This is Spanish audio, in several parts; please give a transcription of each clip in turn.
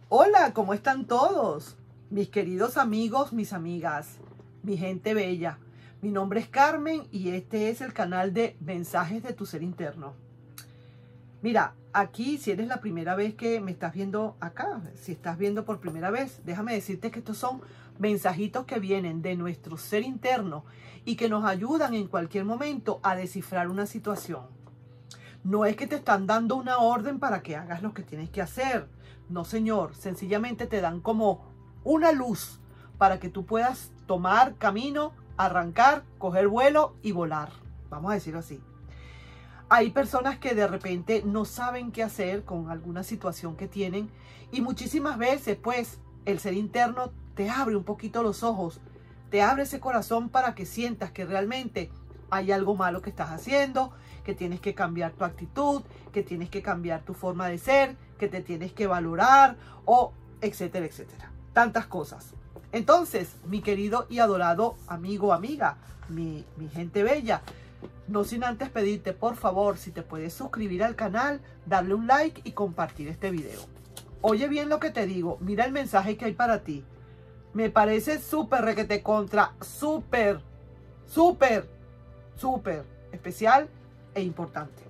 Hola, ¿cómo están todos? Mis queridos amigos, mis amigas, mi gente bella. Mi nombre es Carmen y este es el canal de Mensajes de tu Ser Interno. Mira, aquí si eres la primera vez que me estás viendo acá, si estás viendo por primera vez, déjame decirte que estos son mensajitos que vienen de nuestro ser interno y que nos ayudan en cualquier momento a descifrar una situación. No es que te están dando una orden para que hagas lo que tienes que hacer. No, señor. Sencillamente te dan como una luz para que tú puedas tomar camino, arrancar, coger vuelo y volar. Vamos a decirlo así. Hay personas que de repente no saben qué hacer con alguna situación que tienen y muchísimas veces pues el ser interno te abre un poquito los ojos, te abre ese corazón para que sientas que realmente hay algo malo que estás haciendo, que tienes que cambiar tu actitud, que tienes que cambiar tu forma de ser, que te tienes que valorar, o etcétera, etcétera. Tantas cosas. Entonces, mi querido y adorado amigo, amiga, mi gente bella, no sin antes pedirte, por favor, si te puedes suscribir al canal, darle un like y compartir este video. Oye bien lo que te digo, mira el mensaje que hay para ti. Me parece súper requete contra, súper especial e importante.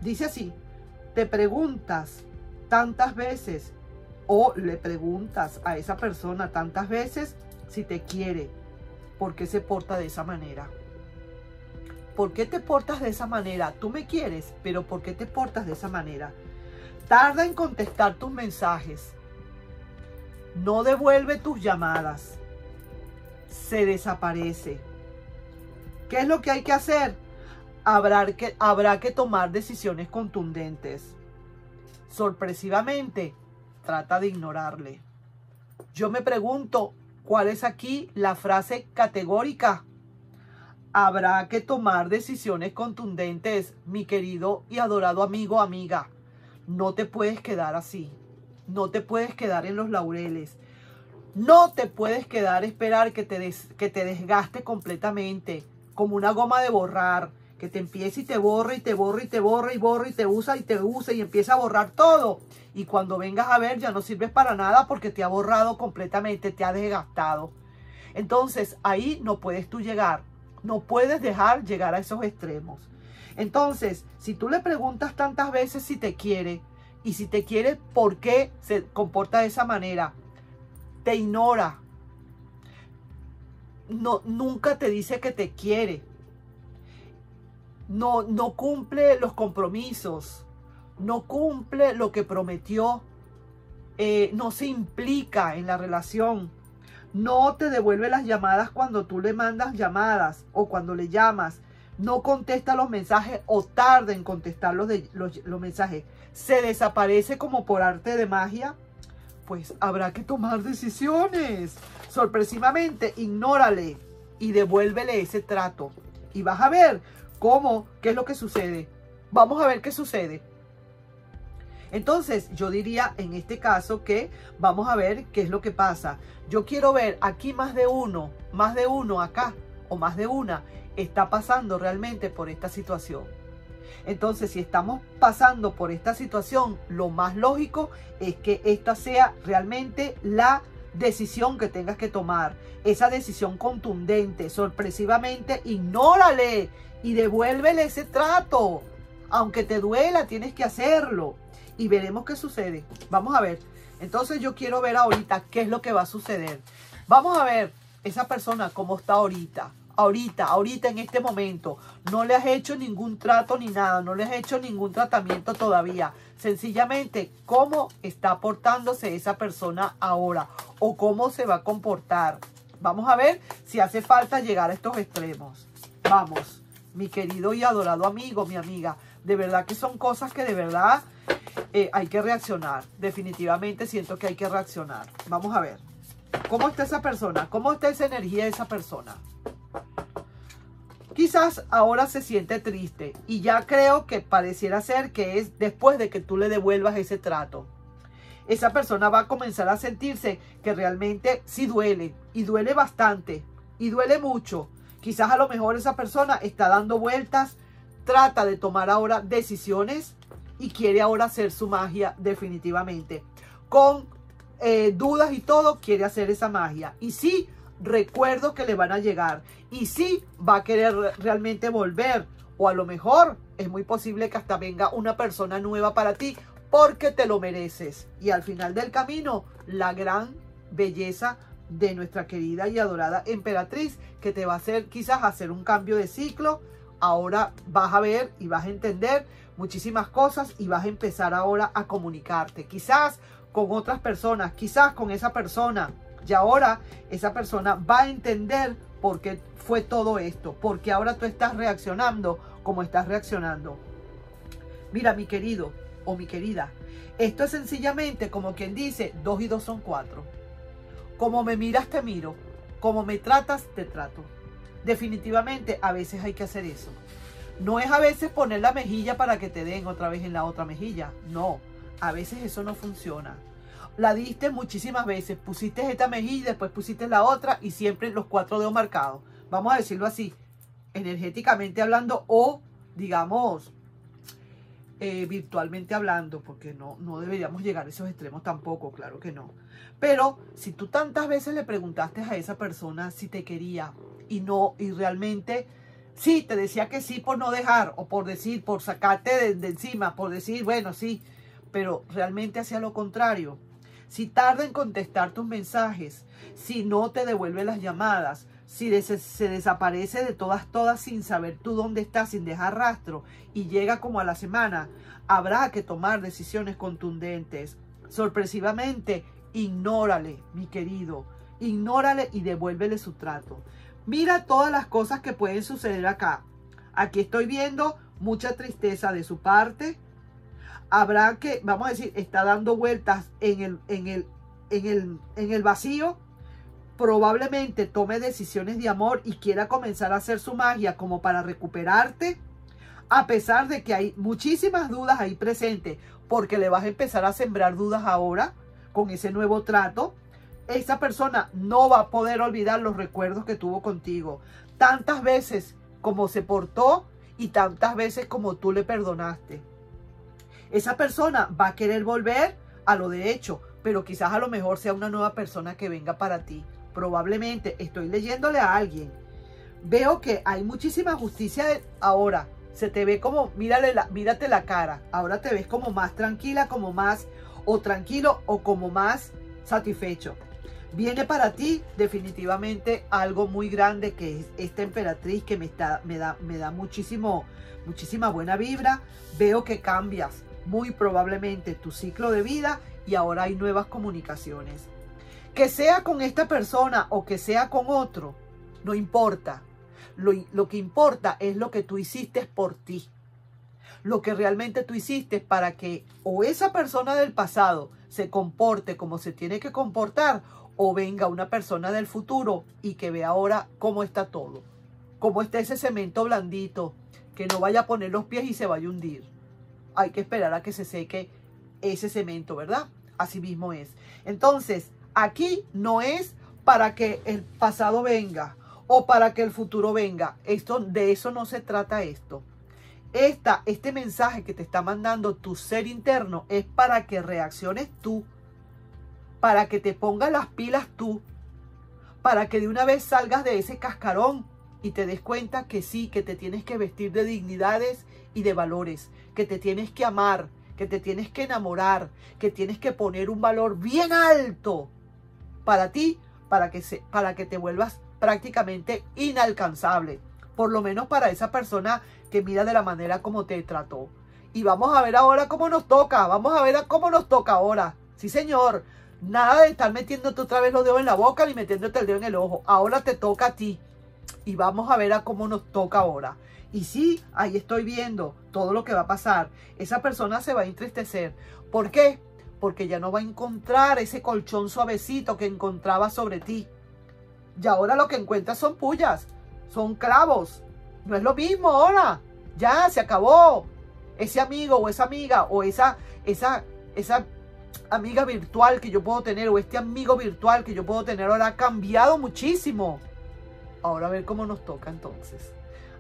Dice así: te preguntas tantas veces o le preguntas a esa persona tantas veces si te quiere, ¿por qué se porta de esa manera? ¿Por qué te portas de esa manera? Tú me quieres, pero ¿por qué te portas de esa manera? Tarda en contestar tus mensajes, no devuelve tus llamadas, se desaparece. ¿Qué es lo que hay que hacer? Habrá que tomar decisiones contundentes. Sorpresivamente, trata de ignorarle. Yo me pregunto, ¿cuál es aquí la frase categórica? Habrá que tomar decisiones contundentes, mi querido y adorado amigo, amiga. No te puedes quedar así. No te puedes quedar en los laureles. No te puedes quedar a esperar que te desgaste completamente, como una goma de borrar, que te empiece y te borra y te borra y te borra y borra y te usa y empieza a borrar todo. Y cuando vengas a ver ya no sirves para nada porque te ha borrado completamente, te ha desgastado. Entonces ahí no puedes tú llegar, no puedes dejar llegar a esos extremos. Entonces, si tú le preguntas tantas veces si te quiere y si te quiere, ¿por qué se comporta de esa manera? Te ignora. No, nunca te dice que te quiere. No cumple los compromisos. No cumple lo que prometió. No se implica en la relación. No te devuelve las llamadas cuando tú le mandas llamadas o cuando le llamas. No contesta los mensajes o tarda en contestar los mensajes. Se desaparece como por arte de magia. Pues habrá que tomar decisiones. Sorpresivamente, ignórale y devuélvele ese trato. Y vas a ver qué es lo que sucede. Vamos a ver qué sucede. Entonces, yo diría en este caso que vamos a ver qué es lo que pasa. Yo quiero ver aquí más de uno acá o más de una está pasando realmente por esta situación. Entonces, si estamos pasando por esta situación, lo más lógico es que esta sea realmente la decisión que tengas que tomar. Esa decisión contundente. Sorpresivamente, ignórale y devuélvele ese trato. Aunque te duela, tienes que hacerlo. Y veremos qué sucede. Vamos a ver. Entonces, yo quiero ver ahorita qué es lo que va a suceder. Vamos a ver esa persona cómo está ahorita. Ahorita en este momento, no le has hecho ningún trato ni nada, no le has hecho ningún tratamiento todavía. Sencillamente, cómo está portándose esa persona ahora o cómo se va a comportar. Vamos a ver si hace falta llegar a estos extremos. Vamos, mi querido y adorado amigo, mi amiga, de verdad que son cosas que de verdad hay que reaccionar. Definitivamente siento que hay que reaccionar. Vamos a ver, ¿cómo está esa persona? ¿Cómo está esa energía de esa persona? Quizás ahora se siente triste y ya creo que pareciera ser que es después de que tú le devuelvas ese trato. Esa persona va a comenzar a sentirse que realmente sí duele y duele bastante y duele mucho. Quizás a lo mejor esa persona está dando vueltas, trata de tomar ahora decisiones y quiere ahora hacer su magia definitivamente. con dudas y todo, quiere hacer esa magia. Y sí, recuerdos que le van a llegar. Y sí, va a querer realmente volver. O a lo mejor es muy posible que hasta venga una persona nueva para ti, porque te lo mereces. Y al final del camino, la gran belleza de nuestra querida y adorada emperatriz, que te va a hacer quizás hacer un cambio de ciclo. Ahora vas a ver y vas a entender muchísimas cosas y vas a empezar ahora a comunicarte. Quizás con otras personas, quizás con esa persona. Y ahora esa persona va a entender por qué fue todo esto. Porque ahora tú estás reaccionando como estás reaccionando. Mira, mi querido o mi querida, esto es sencillamente como quien dice, 2 y 2 son 4. Como me miras, te miro. Como me tratas, te trato. Definitivamente, a veces hay que hacer eso. No es a veces poner la mejilla para que te den otra vez en la otra mejilla. No, a veces eso no funciona. La diste muchísimas veces. Pusiste esta mejilla, después pusiste la otra y siempre los 4 dedos marcados. Vamos a decirlo así, energéticamente hablando o, digamos, virtualmente hablando, porque no deberíamos llegar a esos extremos tampoco, claro que no. Pero si tú tantas veces le preguntaste a esa persona si te quería y realmente sí, te decía que sí por no dejar, o por decir, por sacarte de encima, por decir, bueno, sí, pero realmente hacía lo contrario. Si tarda en contestar tus mensajes, si no te devuelve las llamadas, si se desaparece de todas sin saber tú dónde estás, sin dejar rastro, y llega como a la semana, habrá que tomar decisiones contundentes. Sorpresivamente, ignórale, mi querido, ignórale y devuélvele su trato. Mira todas las cosas que pueden suceder acá. Aquí estoy viendo mucha tristeza de su parte. Habrá que, vamos a decir, está dando vueltas en el vacío. Probablemente tome decisiones de amor y quiera comenzar a hacer su magia como para recuperarte, a pesar de que hay muchísimas dudas ahí presentes, porque le vas a empezar a sembrar dudas ahora con ese nuevo trato. Esa persona no va a poder olvidar los recuerdos que tuvo contigo, tantas veces como se portó y tantas veces como tú le perdonaste. Esa persona va a querer volver a lo de hecho, pero quizás a lo mejor sea una nueva persona que venga para ti. Probablemente, estoy leyéndole a alguien. Veo que hay muchísima justicia ahora. Se te ve como, mírate la cara. Ahora te ves como más tranquila, como más o tranquilo o como más satisfecho. Viene para ti definitivamente algo muy grande, que es esta emperatriz que me da muchísima buena vibra. Veo que cambias muy probablemente tu ciclo de vida y ahora hay nuevas comunicaciones. Que sea con esta persona o que sea con otro, no importa. Lo que importa es lo que tú hiciste por ti. Lo que realmente tú hiciste para que o esa persona del pasado se comporte como se tiene que comportar, o venga una persona del futuro y que vea ahora cómo está todo. Cómo está ese cemento blandito, que no vaya a poner los pies y se vaya a hundir. Hay que esperar a que se seque ese cemento, ¿verdad? Así mismo es. Entonces, aquí no es para que el pasado venga o para que el futuro venga. De eso no se trata esto. Este mensaje que te está mandando tu ser interno es para que reacciones tú, para que te pongas las pilas tú, para que de una vez salgas de ese cascarón y te des cuenta que sí, que te tienes que vestir de dignidades y de valores, que te tienes que amar, que te tienes que enamorar, que tienes que poner un valor bien alto para ti, para que te vuelvas prácticamente inalcanzable, por lo menos para esa persona que mira de la manera como te trató. Y vamos a ver ahora cómo nos toca, vamos a ver cómo nos toca ahora. Sí, señor, nada de estar metiéndote otra vez los dedos en la boca ni metiéndote el dedo en el ojo. Ahora te toca a ti y vamos a ver cómo nos toca ahora. Y sí, ahí estoy viendo todo lo que va a pasar. Esa persona se va a entristecer. ¿Por qué? Porque ya no va a encontrar ese colchón suavecito que encontraba sobre ti. Y ahora lo que encuentras son pullas, son clavos. No es lo mismo ahora. Ya se acabó. Ese amigo o esa amiga o esa amiga virtual que yo puedo tener, o este amigo virtual que yo puedo tener, ahora ha cambiado muchísimo. Ahora a ver cómo nos toca entonces.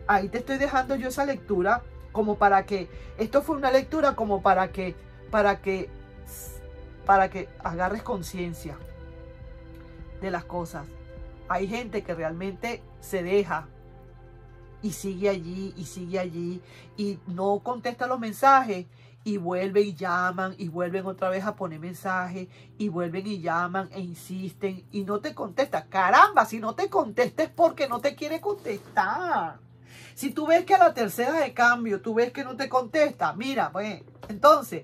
Ahí te estoy dejando yo esa lectura como para que, esto fue una lectura como para que para que agarres conciencia de las cosas. Hay gente que realmente se deja y sigue allí y no contesta los mensajes y vuelven y llaman y vuelven otra vez a poner mensajes y vuelven y llaman e insisten y no te contesta. Caramba, si no te contesta es porque no te quiere contestar. Si tú ves que a la tercera de cambio, tú ves que no te contesta, mira, pues, entonces,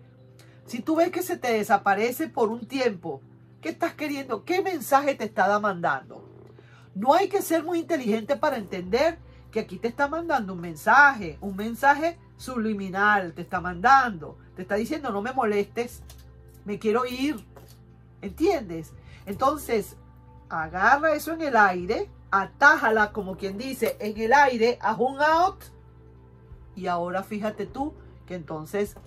si tú ves que se te desaparece por un tiempo, ¿qué estás queriendo? ¿Qué mensaje te está mandando? No hay que ser muy inteligente para entender que aquí te está mandando un mensaje subliminal, te está mandando, te está diciendo no me molestes, me quiero ir, ¿entiendes? Entonces, agarra eso en el aire, atájala como quien dice en el aire, haz un out y ahora fíjate tú que entonces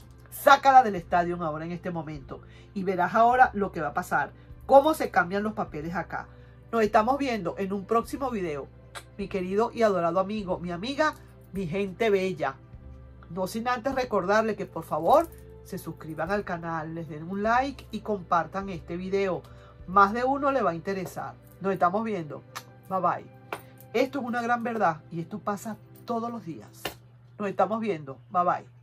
sácala del estadio ahora en este momento y verás ahora lo que va a pasar, cómo se cambian los papeles acá. Nos estamos viendo en un próximo video, mi querido y adorado amigo, mi amiga, mi gente bella. No sin antes recordarle que por favor se suscriban al canal, les den un like y compartan este video. Más de uno le va a interesar. Nos estamos viendo. Bye bye. Esto es una gran verdad y esto pasa todos los días. Nos estamos viendo. Bye bye.